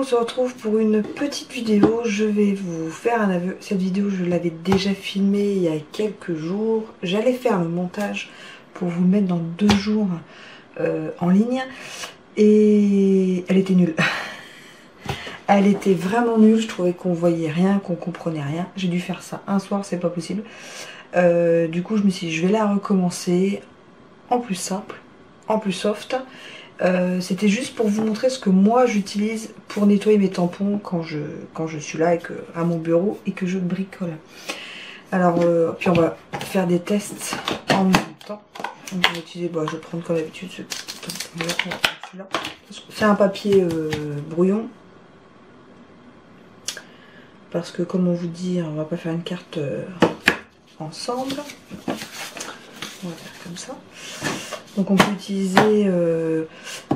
on se retrouve pour une petite vidéo. Je vais vous faire un aveu. Cette vidéo, je l'avais déjà filmée il y a quelques jours. J'allais faire le montage pour vous le mettre dans 2 jours en ligne. Et elle était nulle. Elle était vraiment nulle. Je trouvais qu'on voyait rien, qu'on comprenait rien. J'ai dû faire ça un soir, c'est pas possible. Du coup, je me suis dit, je vais la recommencer en plus simple, en plus soft. C'était juste pour vous montrer ce que moi j'utilise pour nettoyer mes tampons quand je suis là à mon bureau et que je bricole. Alors, puis on va faire des tests en même temps. Donc, je vais utiliser, je vais prendre comme d'habitude celui-là. C'est un papier brouillon. Parce que comme on vous dit, on va pas faire une carte ensemble. On va faire comme ça. Donc on peut utiliser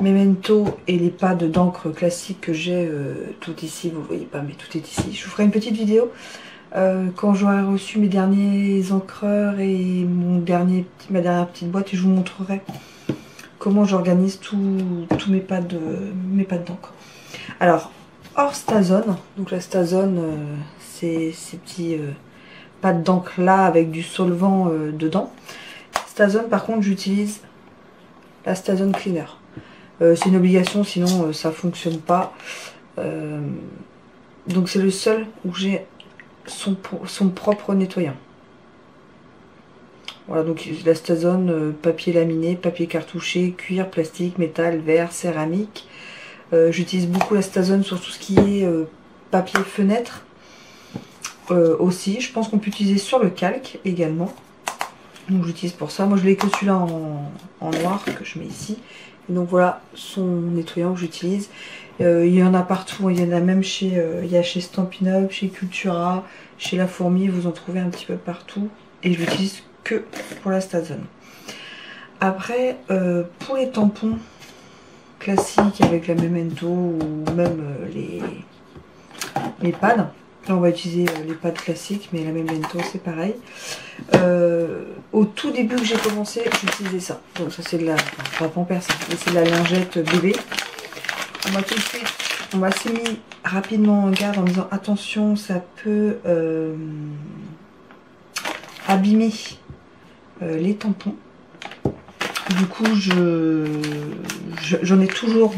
Memento et les pads d'encre classiques que j'ai tout ici. Vous voyez pas mais tout est ici. Je vous ferai une petite vidéo quand j'aurai reçu mes derniers encreurs et ma dernière petite boîte et je vous montrerai comment j'organise tous mes pads d'encre. Alors hors Stazone, donc la Stazone c'est ces petits pads d'encre là avec du solvant dedans. Stazone par contre j'utilise la Stazone Cleaner. C'est une obligation, sinon ça fonctionne pas. Donc c'est le seul où j'ai son propre nettoyant. Voilà, donc la Stazone, papier laminé, papier cartouché, cuir, plastique, métal, verre, céramique. J'utilise beaucoup la Stazone sur tout ce qui est papier fenêtre. Aussi, je pense qu'on peut utiliser sur le calque également. Donc j'utilise pour ça. Moi je l'ai que celui-là en noir que je mets ici. Et donc voilà son nettoyant que j'utilise. Il y en a partout. Il y en a même chez Stampin' Up, chez Cultura, chez La Fourmi. Vous en trouvez un petit peu partout. Et je l'utilise que pour la Stazone. Après, pour les tampons classiques avec la Memento ou même les pads. Là on va utiliser les pads classiques, mais la Memento c'est pareil. Au tout début que j'ai commencé, j'utilisais ça. Donc ça c'est de la... Enfin, Pampers, c'est de la lingette bébé. On m'a tout de suite... On m'a assez mis rapidement en garde en me disant attention, ça peut abîmer les tampons. Du coup j'en ai toujours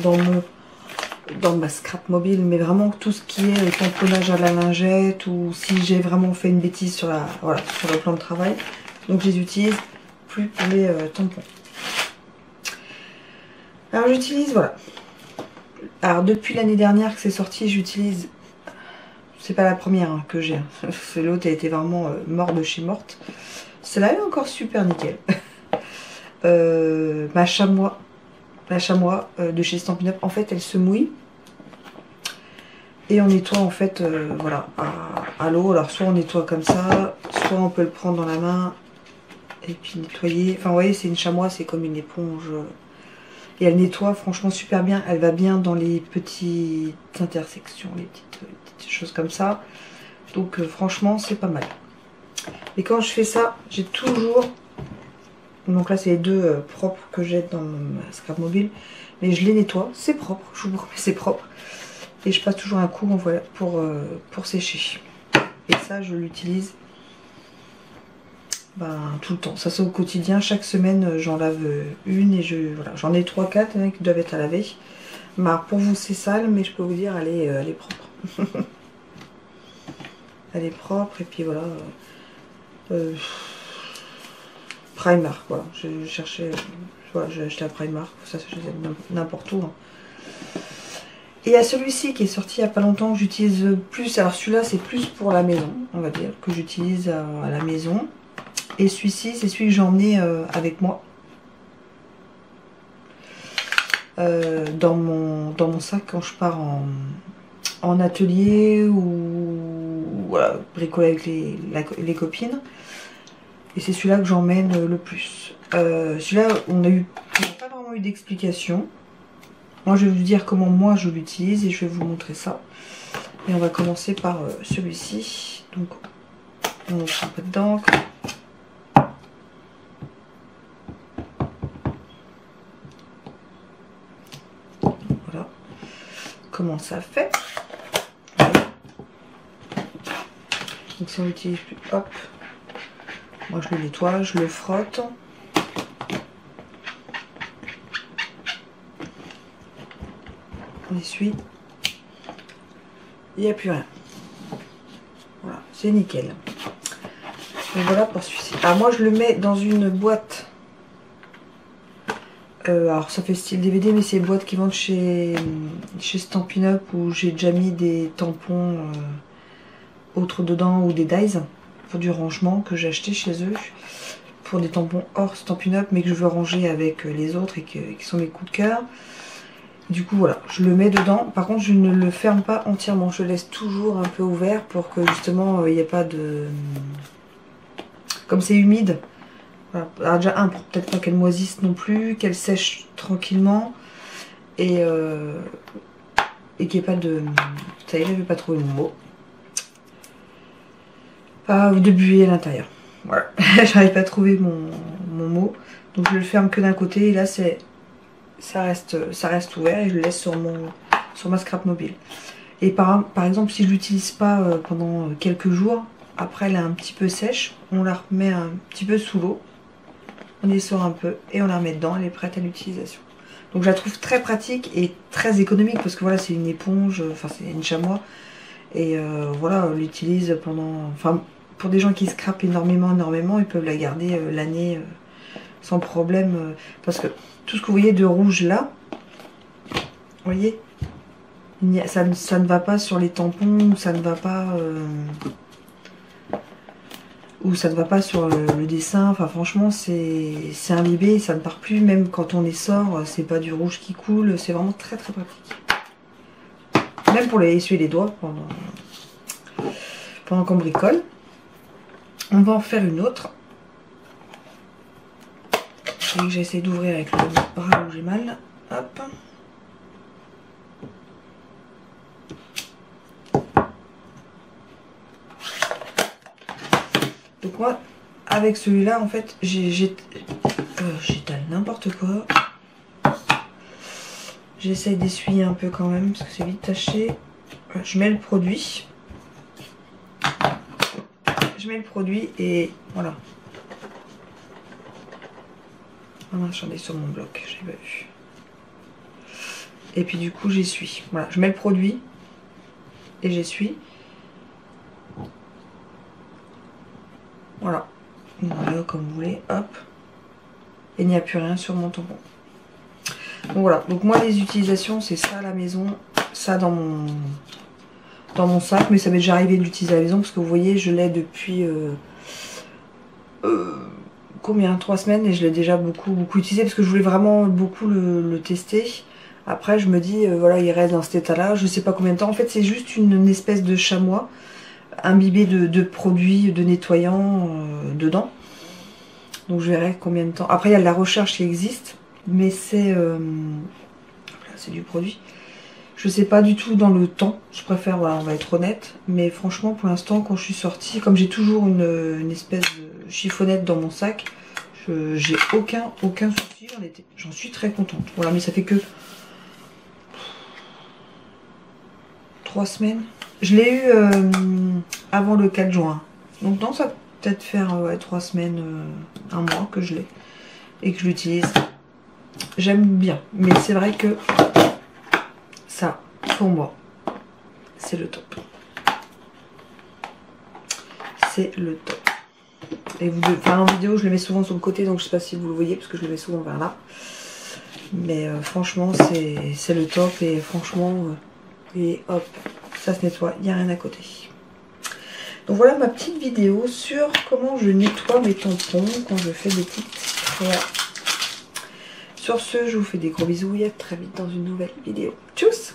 dans ma scrap mobile, mais vraiment tout ce qui est tamponnage à la lingette ou si j'ai vraiment fait une bêtise sur le plan de travail, donc je les utilise plus pour les tampons. Alors j'utilise, voilà. Alors depuis l'année dernière que c'est sorti, j'utilise, c'est pas la première que j'ai, l'autre a été vraiment mort de chez morte. Celle-là est encore super nickel. La chamois de chez Stampin' Up, en fait elle se mouille et on nettoie en fait voilà à l'eau. Alors soit on nettoie comme ça, soit on peut le prendre dans la main et puis nettoyer. Enfin vous voyez, c'est une chamois, c'est comme une éponge et elle nettoie franchement super bien. Elle va bien dans les petites intersections, les petites choses comme ça, donc franchement c'est pas mal. Et quand je fais ça, j'ai toujours... Donc là c'est les deux propres que j'ai dans ma scrap mobile. Mais je les nettoie, c'est propre, je vous promets c'est propre. Et je passe toujours un coup voilà, pour sécher. Et ça je l'utilise tout le temps. Ça c'est au quotidien, chaque semaine j'en lave une et j'en ai 3-4 qui doivent être à laver. Pour vous c'est sale, mais je peux vous dire elle est propre. Elle est propre et puis voilà. Primark, voilà, je cherchais, voilà, j'ai acheté un Primark, ça je les aime n'importe où. Hein. Et il y a celui-ci qui est sorti il n'y a pas longtemps, que j'utilise plus, alors celui-là c'est plus pour la maison, on va dire, que j'utilise à la maison. Et celui-ci, c'est celui que j'ai emmené avec moi. Dans mon sac quand je pars en atelier ou voilà, bricoler avec les copines. Et c'est celui-là que j'emmène le plus. Celui-là, on n'a pas vraiment eu d'explication. Moi, je vais vous dire comment moi je l'utilise et je vais vous montrer ça. Et on va commencer par celui-ci. Donc, on ouvre un peu d'encre. Voilà. comment ça fait. Donc si on l'utilise plus, hop, moi je le nettoie, je le frotte. On essuie. Il n'y a plus rien. Voilà, c'est nickel. Donc voilà pour celui-ci. Alors moi je le mets dans une boîte. Alors ça fait style DVD, mais c'est les boîtes qui vendent chez Stampin' Up, où j'ai déjà mis des tampons autres dedans ou des dies pour du rangement que j'ai acheté chez eux. Pour des tampons hors Stampin' Up, mais que je veux ranger avec les autres et qui sont mes coups de cœur. Du coup voilà, je le mets dedans. Par contre je ne le ferme pas entièrement, je le laisse toujours un peu ouvert pour que justement il n'y ait pas de... Comme c'est humide, voilà. Alors déjà pour peut-être pas qu'elle moisisse non plus, qu'elle sèche tranquillement et qu'il n'y ait pas de... Ça y est, je vais pas trouver mon mot. Pas de buée à l'intérieur. Voilà, j'arrive pas à trouver mon mot. Donc je le ferme que d'un côté et là ça reste ouvert et je le laisse sur ma scrap mobile. Et par exemple si je l'utilise pas pendant quelques jours, après elle est un petit peu sèche, on la remet un petit peu sous l'eau, on essore un peu et on la remet dedans, elle est prête à l'utilisation. Donc je la trouve très pratique et très économique parce que voilà, c'est une éponge, enfin c'est une chamois et voilà, on l'utilise pendant, enfin pour des gens qui scrapent énormément, ils peuvent la garder l'année sans problème parce que tout ce que vous voyez de rouge là, vous voyez, ça ne va pas sur les tampons, ça ne va pas sur le dessin. Enfin franchement c'est imbibé, ça ne part plus, même quand on les sort, c'est pas du rouge qui coule, c'est vraiment très très pratique. Même pour les essuyer les doigts pendant qu'on bricole. On va en faire une autre. J'essaie d'ouvrir avec le bras où j'ai mal. Hop. Donc moi, avec celui-là, en fait, j'étale n'importe quoi. J'essaie d'essuyer un peu quand même, parce que c'est vite taché. Je mets le produit. Je mets le produit et voilà. Voilà, j'en ai sur mon bloc, j'ai pas vu. Et puis du coup j'essuie. Voilà, je mets le produit et j'essuie. Voilà. Voilà, comme vous voulez, hop. Et il n'y a plus rien sur mon tampon. Donc voilà, donc moi les utilisations c'est ça à la maison, ça dans mon sac, mais ça m'est déjà arrivé de l'utiliser à la maison parce que vous voyez je l'ai depuis combien, 3 semaines et je l'ai déjà beaucoup utilisé parce que je voulais vraiment beaucoup le tester. Après je me dis voilà, il reste dans cet état là, je sais pas combien de temps. En fait c'est juste une espèce de chamois imbibé de produits de nettoyants dedans, donc je verrai combien de temps. Après il y a de la recherche qui existe, mais c'est du produit. Je sais pas du tout dans le temps, je préfère, voilà, on va être honnête, mais franchement pour l'instant quand je suis sortie, comme j'ai toujours une espèce de chiffonnette dans mon sac, j'ai aucun souci, j'en suis très contente. Voilà, mais ça fait que 3 semaines. Je l'ai eu avant le 4 juin, donc non, ça va peut-être faire 3 semaines, 1 mois que je l'ai et que je l'utilise. J'aime bien, mais c'est vrai que ça, pour moi, c'est le top. C'est le top. Et vous devez, enfin en vidéo, je le mets souvent sur le côté, donc je sais pas si vous le voyez, parce que je le mets souvent vers là. Mais franchement, c'est le top. Et franchement, et hop, ça se nettoie, il n'y a rien à côté. Donc voilà ma petite vidéo sur comment je nettoie mes tampons quand je fais des petites créas. Sur ce, je vous fais des gros bisous et à très vite dans une nouvelle vidéo. Tchuss!